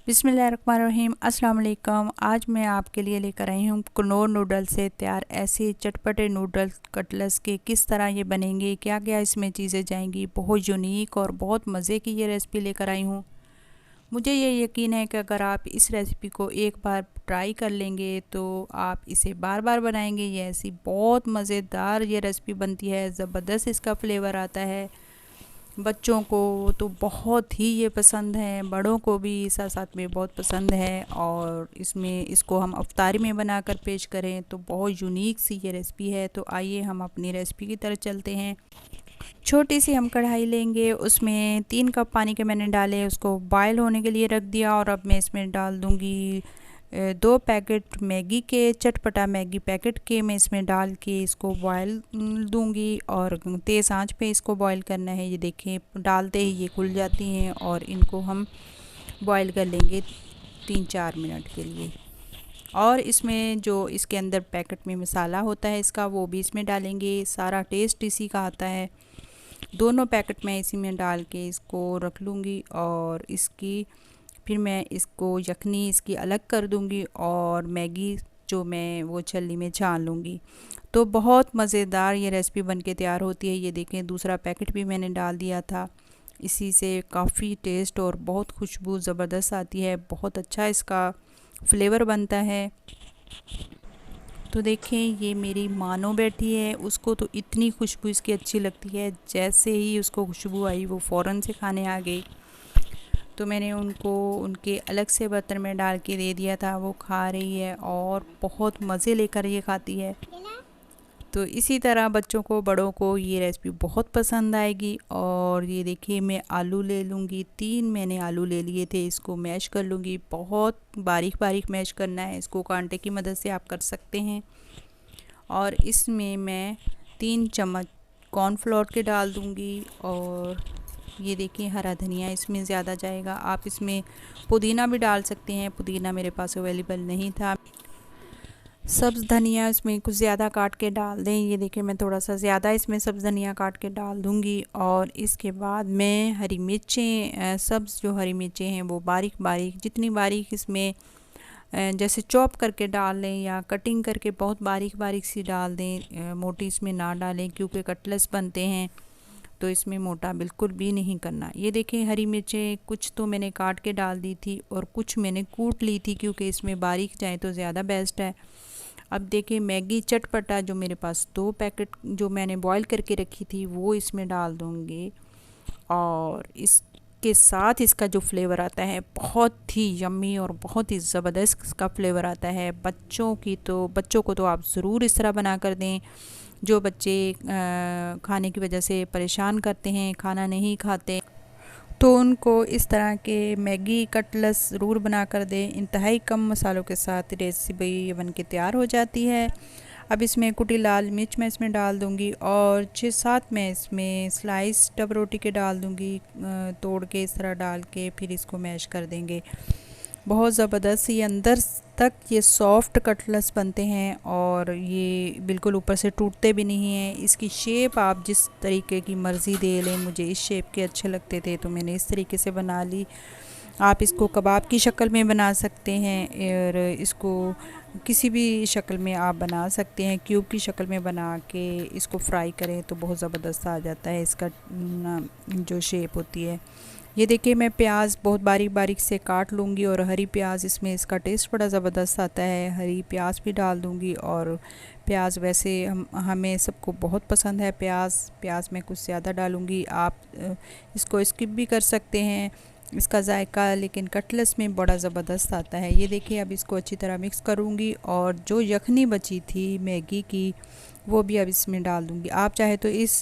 बिस्मिल्लाहिर्रहमानिर्रहीम। अस्सलाम वालेकुम। आज मैं आपके लिए लेकर आई हूँ कनौर नूडल्स से तैयार ऐसे चटपटे नूडल्स कटलेट्स के किस तरह ये बनेंगे, क्या क्या इसमें चीज़ें जाएंगी। बहुत यूनिक और बहुत मज़े की ये रेसिपी लेकर आई हूँ। मुझे ये यकीन है कि अगर आप इस रेसिपी को एक बार ट्राई कर लेंगे तो आप इसे बार बार बनाएंगे। ये ऐसी बहुत मज़ेदार ये रेसिपी बनती है, ज़बरदस्त इसका फ्लेवर आता है। बच्चों को तो बहुत ही ये पसंद है, बड़ों को भी साथ साथ में बहुत पसंद है। और इसमें इसको हम अफ्तारी में बनाकर पेश करें तो बहुत यूनिक सी ये रेसिपी है। तो आइए हम अपनी रेसिपी की तरफ चलते हैं। छोटी सी हम कढ़ाई लेंगे, उसमें 3 कप पानी के मैंने डाले, उसको बॉयल होने के लिए रख दिया। और अब मैं इसमें डाल दूँगी 2 पैकेट मैगी के, चटपटा मैगी पैकेट के मैं इसमें डाल के इसको बॉयल दूंगी। और तेज़ आंच पे इसको बॉयल करना है। ये देखें, डालते ही ये खुल जाती हैं और इनको हम बॉयल कर लेंगे 3-4 मिनट के लिए। और इसमें जो इसके अंदर पैकेट में मसाला होता है इसका, वो भी इसमें डालेंगे। सारा टेस्ट इसी का आता है। दोनों पैकेट मैं इसी में डाल के इसको रख लूँगी। और इसकी फिर मैं इसको यखनी इसकी अलग कर दूंगी और मैगी जो मैं वो छलनी में छान लूँगी। तो बहुत मज़ेदार ये रेसिपी बनके तैयार होती है। ये देखें, दूसरा पैकेट भी मैंने डाल दिया था। इसी से काफ़ी टेस्ट और बहुत खुशबू ज़बरदस्त आती है, बहुत अच्छा इसका फ्लेवर बनता है। तो देखें, ये मेरी मानो बैठी है, उसको तो इतनी खुशबू इसकी अच्छी लगती है। जैसे ही उसको खुशबू आई वो फ़ौरन से खाने आ गई। तो मैंने उनको उनके अलग से बर्तन में डाल के दे दिया था। वो खा रही है और बहुत मज़े लेकर ये खाती है। तो इसी तरह बच्चों को, बड़ों को ये रेसिपी बहुत पसंद आएगी। और ये देखिए, मैं आलू ले लूँगी। 3 मैंने आलू ले लिए थे, इसको मैश कर लूँगी। बहुत बारीक बारीक मैश करना है इसको, कांटे की मदद से आप कर सकते हैं। और इसमें मैं 3 चम्मच कॉर्नफ्लोर के डाल दूँगी। और ये देखिए, हरा धनिया इसमें ज़्यादा जाएगा। आप इसमें पुदीना भी डाल सकते हैं, पुदीना मेरे पास अवेलेबल नहीं था। सब्ज़ धनिया इसमें कुछ ज़्यादा काट के डाल दें। ये देखिए, मैं थोड़ा सा ज़्यादा इसमें सब्ज़ धनिया काट के डाल दूँगी। और इसके बाद मैं हरी मिर्चें, सब्ज़ जो हरी मिर्चें हैं वो बारीक बारीक, जितनी बारीक इसमें जैसे चॉप करके डाल लें या कटिंग करके बहुत बारीक बारीक सी डाल दें। मोटी इसमें ना डालें क्योंकि कटलेट्स बनते हैं तो इसमें मोटा बिल्कुल भी नहीं करना। ये देखें, हरी मिर्चें कुछ तो मैंने काट के डाल दी थी और कुछ मैंने कूट ली थी, क्योंकि इसमें बारीक जाए तो ज़्यादा बेस्ट है। अब देखें, मैगी चटपटा जो मेरे पास 2 पैकेट जो मैंने बॉईल करके रखी थी वो इसमें डाल दूँगी। और इसके साथ इसका जो फ्लेवर आता है बहुत ही यम्मी और बहुत ही ज़बरदस्त इसका फ्लेवर आता है। बच्चों को तो आप ज़रूर इस तरह बना कर दें। जो बच्चे खाने की वजह से परेशान करते हैं, खाना नहीं खाते, तो उनको इस तरह के मैगी कटलेट्स ज़रूर बना कर दें। इंतहाई कम मसालों के साथ रेसिपी ये बन के तैयार हो जाती है। अब इसमें कुटी लाल मिर्च मैं इसमें डाल दूँगी और 6-7 मैं इसमें स्लाइस डब रोटी के डाल दूँगी, तोड़ के इस तरह डाल के फिर इसको मैश कर देंगे। बहुत ज़बरदस्त ये अंदर तक ये सॉफ्ट कटलेट्स बनते हैं और ये बिल्कुल ऊपर से टूटते भी नहीं हैं। इसकी शेप आप जिस तरीके की मर्ज़ी दे लें। मुझे इस शेप के अच्छे लगते थे तो मैंने इस तरीके से बना ली। आप इसको कबाब की शक्ल में बना सकते हैं और इसको किसी भी शक्ल में आप बना सकते हैं। क्यूब की शक्ल में बना के इसको फ्राई करें तो बहुत ज़बरदस्त आ जाता है इसका जो शेप होती है। ये देखिए, मैं प्याज बहुत बारीक बारीक से काट लूँगी और हरी प्याज, इसमें इसका टेस्ट बड़ा ज़बरदस्त आता है। हरी प्याज भी डाल दूँगी। और प्याज वैसे हमें सबको बहुत पसंद है। प्याज मैं कुछ ज़्यादा डालूँगी। आप इसको स्किप भी कर सकते हैं इसका जायका, लेकिन कटलेट्स में बड़ा ज़बरदस्त आता है। ये देखिए, अब इसको अच्छी तरह मिक्स करूँगी और जो यखनी बची थी मैगी की वो भी अब इसमें डाल दूँगी। आप चाहे तो इस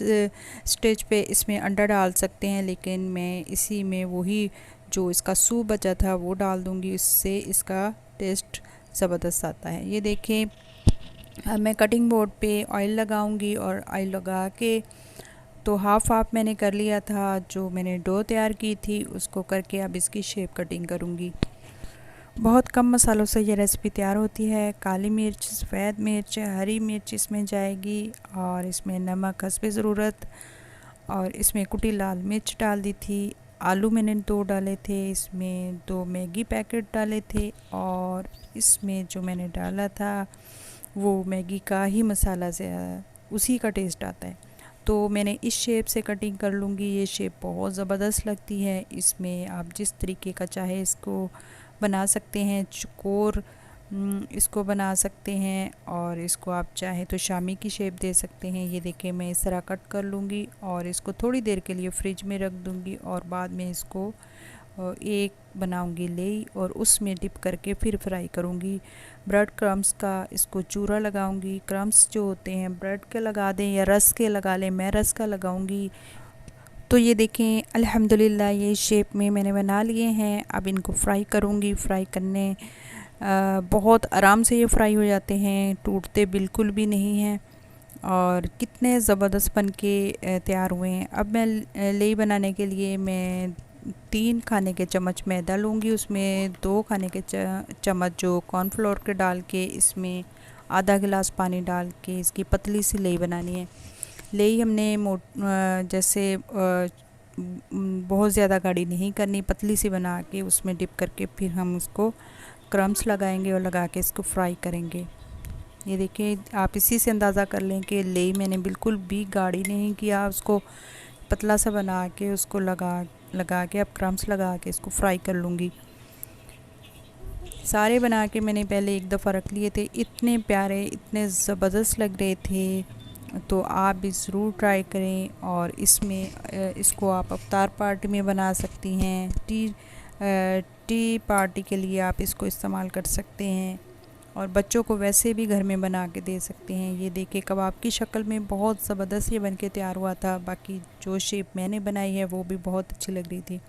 स्टेज पे इसमें अंडा डाल सकते हैं, लेकिन मैं इसी में वही जो इसका सूप बचा था वो डाल दूँगी। इससे इसका टेस्ट ज़बरदस्त आता है। ये देखें, अब मैं कटिंग बोर्ड पे ऑयल लगाऊंगी और ऑयल लगा के तो हाफ मैंने कर लिया था। जो मैंने डो तैयार की थी उसको करके अब इसकी शेप कटिंग करूँगी। बहुत कम मसालों से ये रेसिपी तैयार होती है। काली मिर्च, सफ़ेद मिर्च, हरी मिर्च इसमें जाएगी और इसमें नमक हस्बे ज़रूरत, और इसमें कुटी लाल मिर्च डाल दी थी। आलू मैंने 2 डाले थे, इसमें 2 मैगी पैकेट डाले थे और इसमें जो मैंने डाला था वो मैगी का ही मसाला से उसी का टेस्ट आता है। तो मैंने इस शेप से कटिंग कर लूँगी। ये शेप बहुत ज़बरदस्त लगती है। इसमें आप जिस तरीके का चाहे इसको बना सकते हैं, चौकोर इसको बना सकते हैं और इसको आप चाहे तो शामी की शेप दे सकते हैं। ये देखिए मैं इस तरह कट कर लूँगी और इसको थोड़ी देर के लिए फ्रिज में रख दूँगी और बाद में इसको एक बनाऊँगी लेई और उसमें डिप करके फिर फ्राई करूँगी। ब्रेड क्रम्स का इसको चूरा लगाऊँगी। क्रम्स जो होते हैं ब्रेड के लगा दें या रस के लगा लें, मैं रस का लगाऊँगी। तो ये देखें अल्हम्दुलिल्लाह ये शेप में मैंने बना लिए हैं। अब इनको फ्राई करूँगी। फ्राई करने बहुत आराम से ये फ्राई हो जाते हैं, टूटते बिल्कुल भी नहीं हैं और कितने ज़बरदस्त बन के तैयार हुए हैं। अब मैं लेई बनाने के लिए मैं 3 खाने के चम्मच मैदा लूँगी, उसमें 2 खाने के चम्मच जो कॉर्नफ्लोर के डाल के इसमें आधा गिलास पानी डाल के इसकी पतली सी लेई बनानी है। लेई हमने जैसे बहुत ज़्यादा गाढ़ी नहीं करनी, पतली सी बना के उसमें डिप करके फिर हम उसको क्रम्स लगाएंगे और लगा के इसको फ्राई करेंगे। ये देखिए आप इसी से अंदाज़ा कर लें कि लेई मैंने बिल्कुल भी गाढ़ी नहीं किया, उसको पतला सा बना के उसको लगा के अब क्रम्स लगा के इसको फ्राई कर लूँगी। सारे बना के मैंने पहले एक दफ़ा रख लिए थे, इतने प्यारे इतने ज़बरदस्त लग रहे थे। तो आप भी ज़रूर ट्राई करें और इसमें इसको आप इफ्तार पार्टी में बना सकती हैं, टी पार्टी के लिए आप इसको इस्तेमाल कर सकते हैं और बच्चों को वैसे भी घर में बना के दे सकते हैं। ये देखिए कबाब की शक्ल में बहुत ज़बरदस्त ये बन के तैयार हुआ था। बाकी जो शेप मैंने बनाई है वो भी बहुत अच्छी लग रही थी।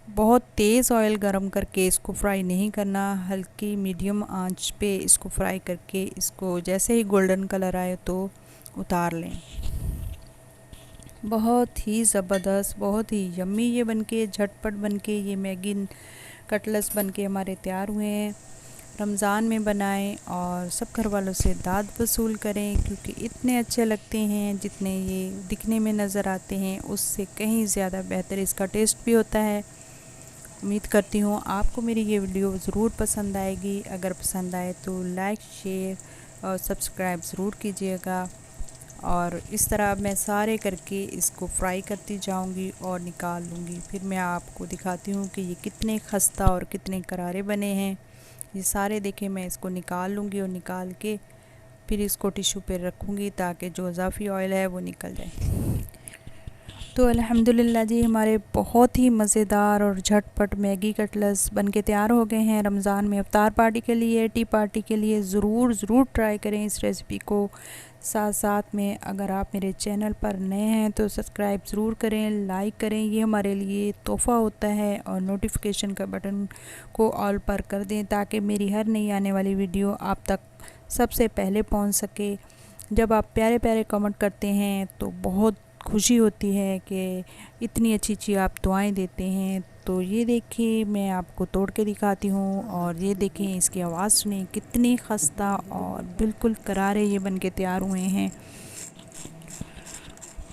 बहुत तेज़ ऑयल गरम करके इसको फ्राई नहीं करना, हल्की मीडियम आंच पे इसको फ्राई करके इसको जैसे ही गोल्डन कलर आए तो उतार लें। बहुत ही ज़बरदस्त, बहुत ही यम्मी ये बनके झटपट बनके ये मैगी कटलेट्स बनके हमारे तैयार हुए हैं। रमज़ान में बनाएं और सब घर वालों से दाद वसूल करें क्योंकि इतने अच्छे लगते हैं, जितने ये दिखने में नज़र आते हैं उससे कहीं ज़्यादा बेहतर इसका टेस्ट भी होता है। उम्मीद करती हूँ आपको मेरी ये वीडियो ज़रूर पसंद आएगी। अगर पसंद आए तो लाइक, शेयर और सब्सक्राइब ज़रूर कीजिएगा। और इस तरह मैं सारे करके इसको फ्राई करती जाऊंगी और निकाल लूँगी। फिर मैं आपको दिखाती हूँ कि ये कितने खस्ता और कितने करारे बने हैं। ये सारे देखें मैं इसको निकाल लूँगी और निकाल के फिर इसको टिश्यू पे रखूँगी ताकि जो इजाफ़ी ऑयल है वो निकल जाए। तो अल्हम्दुलिल्लाह जी हमारे बहुत ही मज़ेदार और झटपट मैगी कटलेट्स बनके तैयार हो गए हैं। रमज़ान में इफ्तार पार्टी के लिए, टी पार्टी के लिए ज़रूर ट्राई करें इस रेसिपी को। साथ में अगर आप मेरे चैनल पर नए हैं तो सब्सक्राइब ज़रूर करें, लाइक करें, ये हमारे लिए तोहफ़ा होता है। और नोटिफिकेशन का बटन को ऑल पर कर दें ताकि मेरी हर नई आने वाली वीडियो आप तक सबसे पहले पहुंच सके। जब आप प्यारे प्यारे कमेंट करते हैं तो बहुत खुशी होती है कि इतनी अच्छी आप दुआएं देते हैं। तो ये देखिए मैं आपको तोड़ के दिखाती हूँ और ये देखें इसकी आवाज़ सुनिए कितनी खस्ता और बिल्कुल करारे ये बन के तैयार हुए हैं।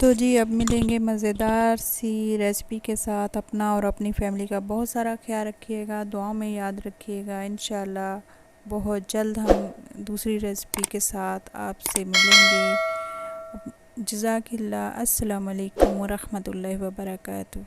तो जी अब मिलेंगे मज़ेदार सी रेसिपी के साथ। अपना और अपनी फैमिली का बहुत सारा ख्याल रखिएगा, दुआओं में याद रखिएगा। इंशाल्लाह बहुत जल्द हम दूसरी रेसिपी के साथ आपसे मिलेंगे। जज़ाकिल्लाह। अस्सलामु अलैकुम व रहमतुल्लाहि व बरकातुहू।